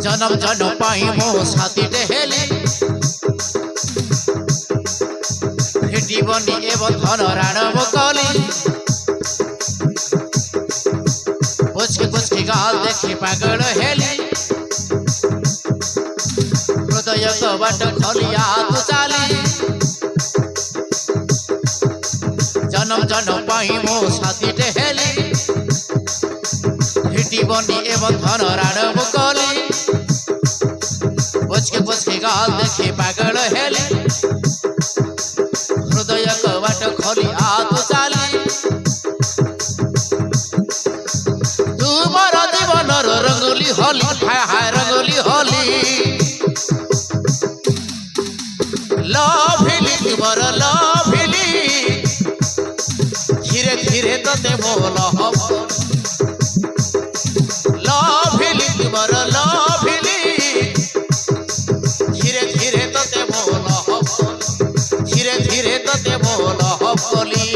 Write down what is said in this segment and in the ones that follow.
जन्म जन्म पाई मो साथी टेहेली भेटिबनी एवं धन राणव कली पुचकी गाल देखी पागल हेली हृदय बाट खलिया तु चाली जन्म जन्म पाई मो साथी टेहेली भेटिबनी एवं धन राणव कली पुचकी गाल देखी पागल हेली हृदय बाट खलिया तु चाली तुमर जीवनर रंगोली होली हाय हाय रंगोली होली लभिली तुमर लभिली धीरे धीरे तते बोल लभिली तुमर लभिली धीरे धीरे तते बोल धीरे धीरे तते बोल हबली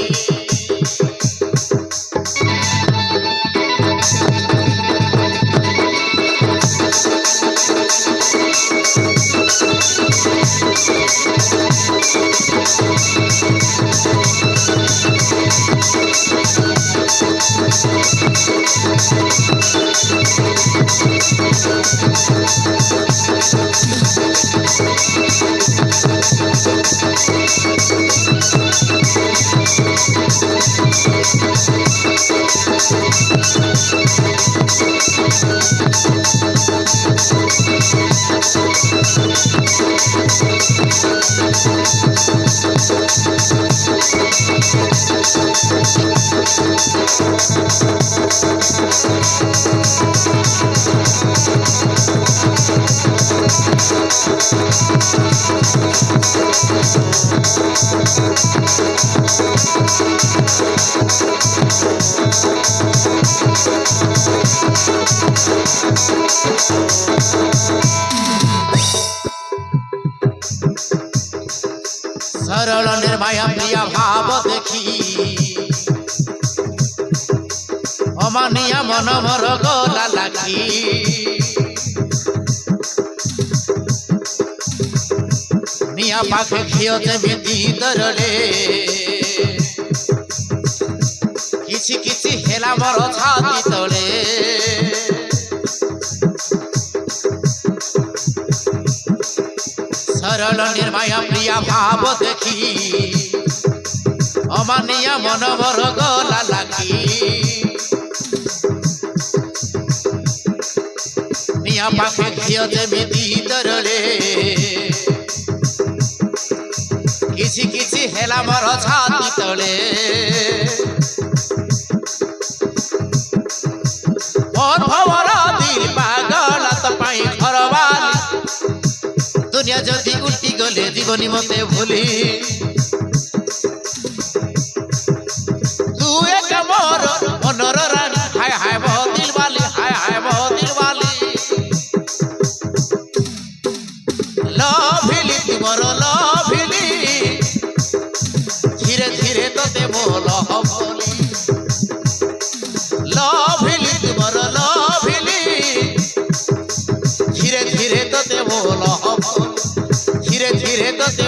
सरल निर्माया प्रिया भाव देखी अमानिया मन मोर गला लागी निया पाखे खियो जेमिति दरले किछि किछि हेला मोर छाती तले सरल निर्माया प्रिया भाव देखी अमानिया मन मोर गला लागी निया पाखे खियो जेमिति दरले किछि किछि हेला मोर छाती तले मन भवरा दिल पागल त पाई घरवाली दुनिया जदि उल्टी गले जीवनी मते भूली तू एक मोर मनर रानी हाय हाय बहुत दिल वाली हाय हाय बहुत दिल वाली लभिली तुमर लभिली धीरे धीरे तते बोल हबली लभिली तुमर लभिली धीरे धीरे तते बोल हबली धीरे धीरे तते